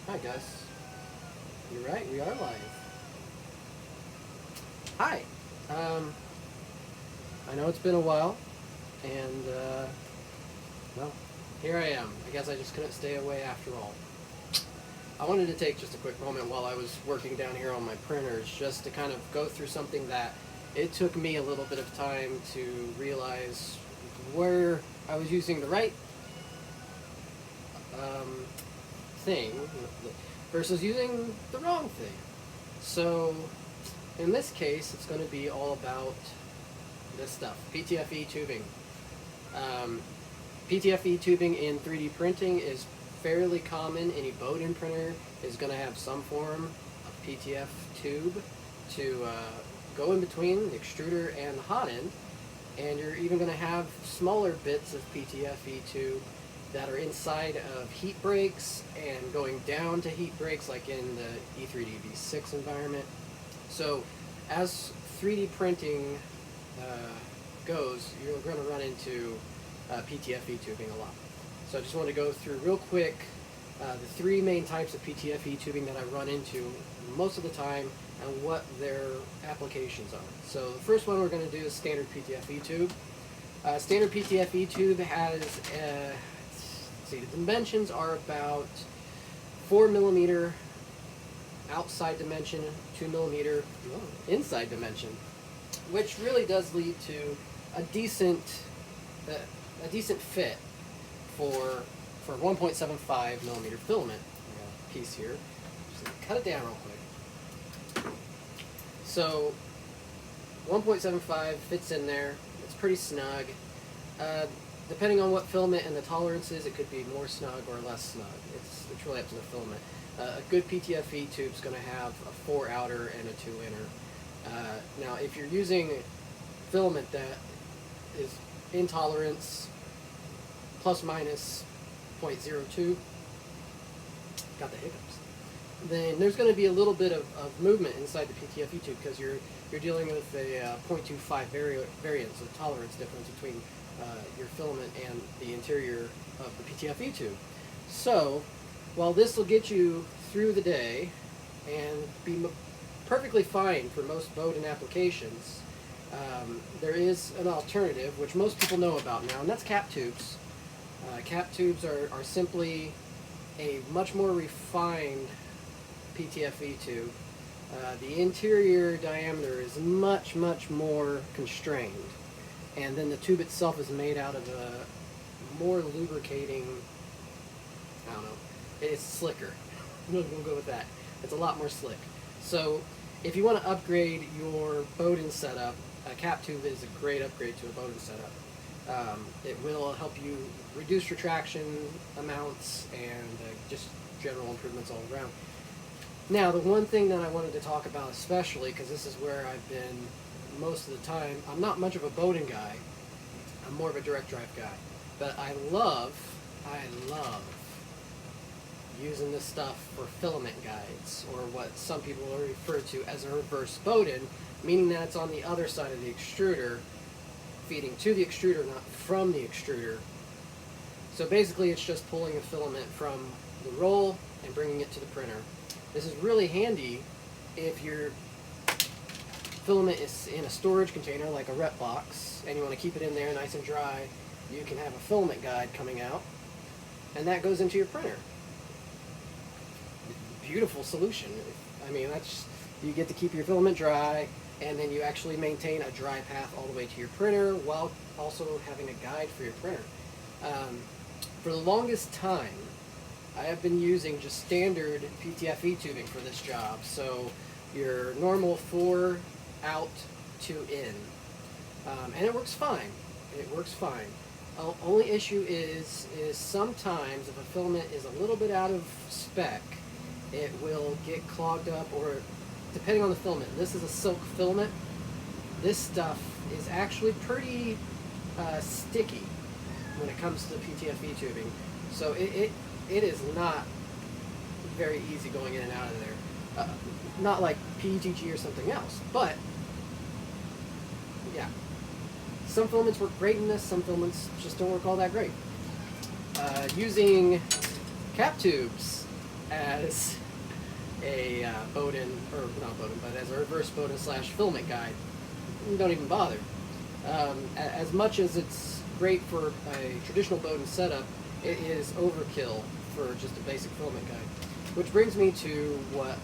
Hi guys. You're right, we are live. Hi. Um, I know it's been a while, and well, here I am. I guess I just couldn't stay away after all. I wanted to take just a quick moment while I was working down here on my printers just to kind of go through something that it took me a little bit of time to realize where I was using the right thing versus using the wrong thing. So in this case, it's going to be all about this stuff, PTFE tubing. Um, PTFE tubing in 3D printing is fairly common. Any bowden printer is going to have some form of PTF tube to go in between the extruder and the hot end, and you're even going to have smaller bits of PTFE tube that are inside of heat breaks and going down to heat breaks like in the E3D-V6 environment. So as 3D printing goes, you're going to run into PTFE tubing a lot. So I just want to go through real quick the three main types of PTFE tubing that I run into most of the time and what their applications are. So the first one we're going to do is standard PTFE tube. Standard PTFE tube has, let's see, the dimensions are about 4 millimeter outside dimension, 2 millimeter inside dimension, which really does lead to a decent fit for 1.75 millimeter filament. I got a piece here. Just gonna cut it down real quick. So 1.75 fits in there. It's pretty snug. Depending on what filament and the tolerance is, it could be more snug or less snug. It's really up to the filament. A good PTFE tube is going to have a 4 outer and a 2 inner. Now, if you're using filament that is in tolerance plus minus 0.02, got the hiccups, then there's going to be a little bit of movement inside the PTFE tube because you're dealing with a 0.25 variance of tolerance difference between your filament and the interior of the PTFE tube. So while this will get you through the day and be perfectly fine for most bowden applications, there is an alternative which most people know about now, and that's cap tubes. Cap tubes are simply a much more refined PTFE tube. The interior diameter is much more constrained, and then the tube itself is made out of a more lubricating, I don't know, it's slicker. We'll go with that. It's a lot more slick. So if you want to upgrade your bowden setup, a cap tube is a great upgrade to a bowden setup. It will help you reduce retraction amounts and just general improvements all around. Now, the one thing that I wanted to talk about especially, because this is where I've been most of the time, I'm not much of a bowden guy. I'm more of a direct drive guy. But I love using this stuff for filament guides, or what some people refer to as a reverse bowden, meaning that it's on the other side of the extruder, feeding to the extruder, not from the extruder. So basically it's just pulling a filament from the roll and bringing it to the printer. This is really handy if your filament is in a storage container like a rep box and you want to keep it in there nice and dry. You can have a filament guide coming out, and that goes into your printer. Beautiful solution. I mean, that's, you get to keep your filament dry, and then you actually maintain a dry path all the way to your printer while also having a guide for your printer. For the longest time, I have been using just standard PTFE tubing for this job. So your normal 4 out, 2 in. And it works fine. It works fine. Only issue is sometimes if a filament is a little bit out of spec, it will get clogged up, or depending on the filament. This is a silk filament. This stuff is actually pretty sticky when it comes to PTFE tubing. So it is not very easy going in and out of there. Not like PETG or something else, but yeah. Some filaments work great in this, some filaments just don't work all that great. Using cap tubes, as a bowden, or not bowden, but as a reverse bowden slash filament guide, don't even bother. As much as it's great for a traditional bowden setup, it is overkill for just a basic filament guide. Which brings me to what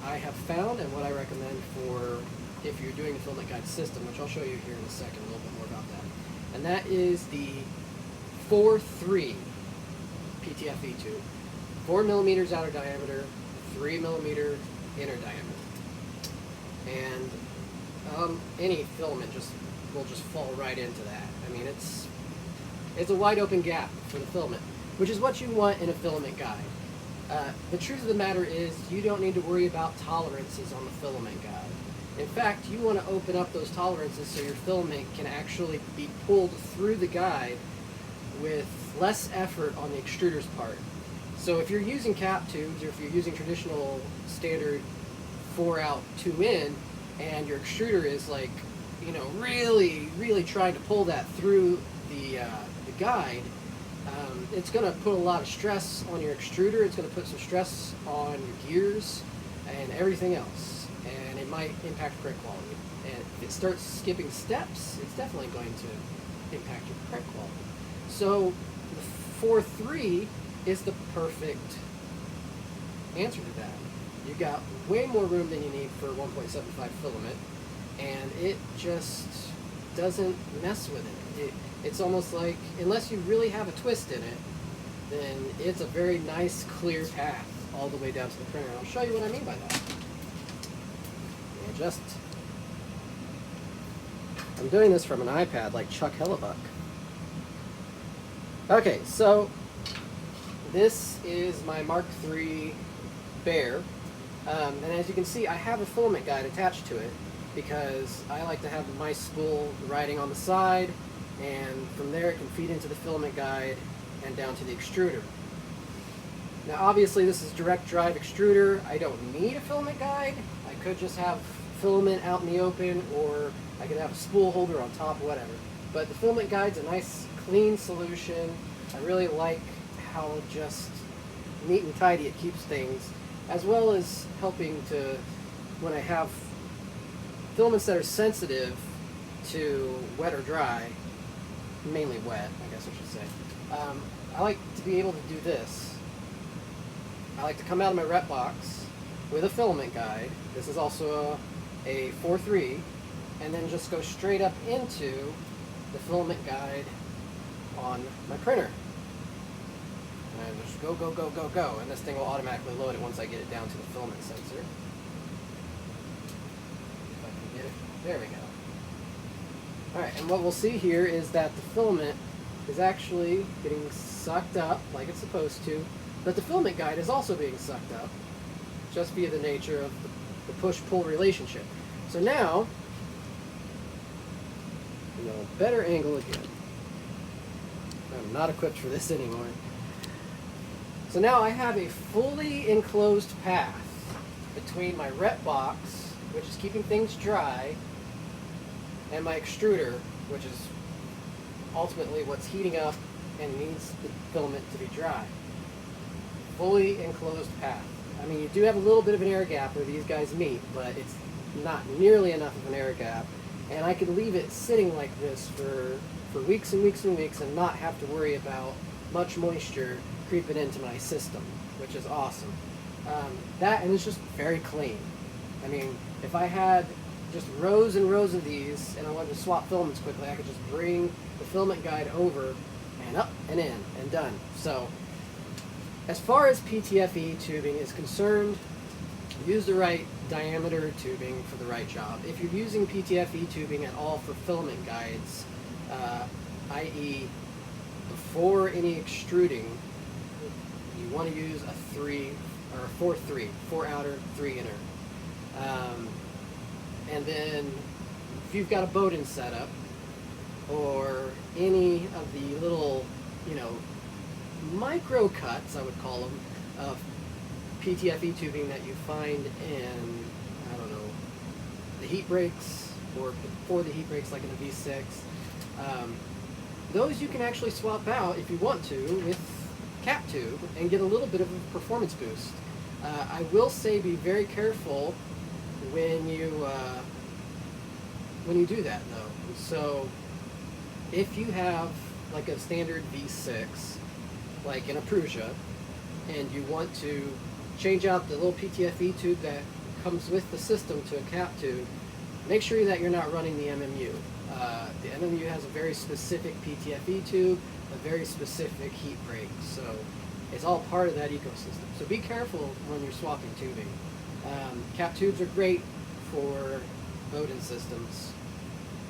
I have found and what I recommend for if you're doing the filament guide system, which I'll show you here in a second, a little bit more about that. And that is the 4-3 PTFE tube. 4 millimeters outer diameter, 3 millimeter inner diameter. And any filament will just fall right into that. I mean, it's a wide open gap for the filament, which is what you want in a filament guide. The truth of the matter is you don't need to worry about tolerances on the filament guide. In fact, you want to open up those tolerances so your filament can actually be pulled through the guide with less effort on the extruder's part. So if you're using cap tubes, or if you're using traditional standard 4-out 2-in, and your extruder is like, you know, really trying to pull that through the guide, it's going to put a lot of stress on your extruder. It's going to put some stress on your gears and everything else, and it might impact print quality. And if it starts skipping steps, it's definitely going to impact your print quality. So the 4-3 is the perfect answer to that. You got way more room than you need for 1.75 filament, and it just doesn't mess with it. It's almost like, unless you really have a twist in it, then it's a very nice, clear path all the way down to the printer. And I'll show you what I mean by that. I'm doing this from an iPad like Chuck Hellebuck. Okay, so this is my Mark III Bear. And as you can see, I have a filament guide attached to it because I like to have my spool riding on the side, and from there it can feed into the filament guide and down to the extruder. Now obviously this is direct drive extruder. I don't need a filament guide. I could just have filament out in the open, or I could have a spool holder on top, whatever. But the filament guide's a nice clean solution. I really like how just neat and tidy it keeps things, as well as helping to, when I have filaments that are sensitive to wet or dry, mainly wet, I guess I should say, I like to be able to do this. I like to come out of my rep box with a filament guide. This is also a 4-3, and then just go straight up into the filament guide on my printer. And I just go, and this thing will automatically load it once I get it down to the filament sensor. If I can get it, there we go. Alright, and what we'll see here is that the filament is actually getting sucked up like it's supposed to, but the filament guide is also being sucked up, just via the nature of the push-pull relationship. So now, better angle again. I'm not equipped for this anymore. So now I have a fully enclosed path between my rep box, which is keeping things dry, and my extruder, which is ultimately what's heating up and needs the filament to be dry. Fully enclosed path. I mean, you do have a little bit of an air gap where these guys meet, but it's not nearly enough of an air gap. And I could leave it sitting like this for weeks and weeks and weeks and not have to worry about much moisture creeping into my system, which is awesome. And it's just very clean. I mean, if I had just rows and rows of these and I wanted to swap filaments quickly, I could just bring the filament guide over and up and in and done. So as far as PTFE tubing is concerned, use the right diameter tubing for the right job. If you're using PTFE tubing at all for filament guides, i.e. before any extruding, you want to use a 3 or a 4-3, 4 outer, 3 inner. And then if you've got a bowden setup or any of the little, micro cuts, I would call them, of PTFE tubing that you find in, the heat breaks or before the heat breaks, like in a V6, those you can actually swap out if you want to with cap tube and get a little bit of a performance boost. I will say be very careful when you do that though. So if you have like a standard V6, like in a Prusa, and you want to change out the little PTFE tube that comes with the system to a cap tube, make sure that you're not running the MMU. The MMU has a very specific PTFE tube, a very specific heat break, so it's all part of that ecosystem. So be careful when you're swapping tubing. Cap tubes are great for bowden systems.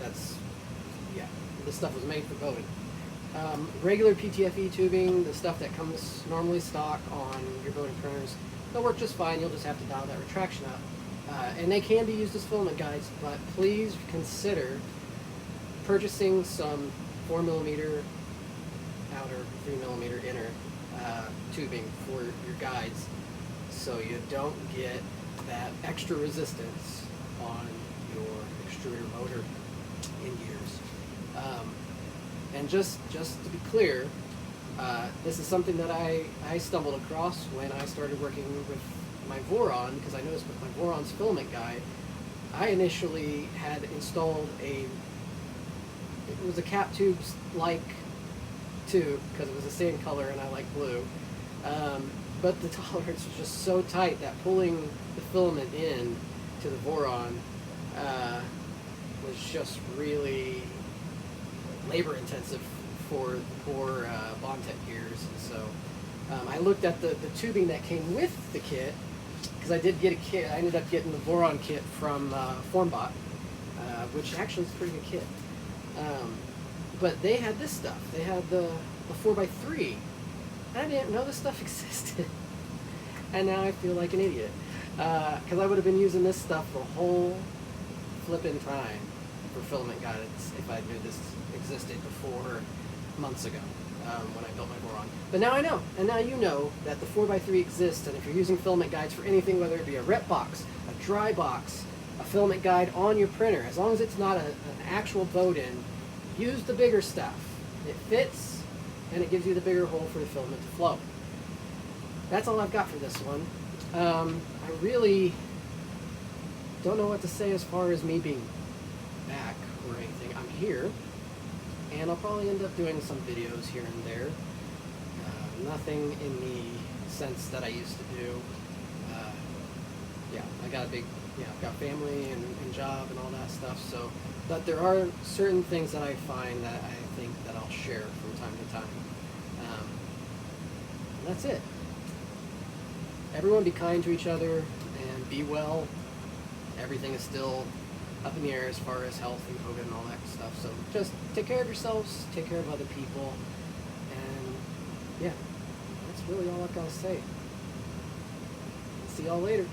This stuff was made for bowden. Regular PTFE tubing, the stuff that comes normally stock on your bowden printers, they'll work just fine. You'll just have to dial that retraction up. And they can be used as filament guides, but please consider purchasing some 4mm outer, 3mm inner tubing for your guides, so you don't get that extra resistance on your extruder motor in gears. And just to be clear, this is something that I stumbled across when I started working with my Voron, because I noticed with my Voron's filament guide, I initially had installed it was a cap tube-like tube, because it was the same color and I like blue. But the tolerance was just so tight that pulling the filament in to the Voron was just really labor intensive for the poor Bondtech gears. And so I looked at the tubing that came with the kit, because I did get a kit. I ended up getting the Voron kit from Formbot, which actually is a pretty good kit. But they had this stuff. They had the 4x3. I didn't know this stuff existed. And now I feel like an idiot. Because I would have been using this stuff the whole flipping time for filament guidance if I knew this existed before months ago when I built my Voron. But now I know. And now you know that the 4x3 exists. And if you're using filament guides for anything, whether it be a rep box, a dry box, a filament guide on your printer, as long as it's not an actual bowden, use the bigger stuff. It fits, and it gives you the bigger hole for the filament to flow. That's all I've got for this one. I really don't know what to say as far as me being back or anything. I'm here, and I'll probably end up doing some videos here and there. Nothing in the sense that I used to do. I got a big, I've got family and job and all that stuff, so, but there are certain things that I find that I think that I'll share from time to time. And that's it. Everyone be kind to each other and be well. Everything is still up in the air as far as health and COVID and all that stuff, so just take care of yourselves, take care of other people, and that's really all I've got to say. See y'all later.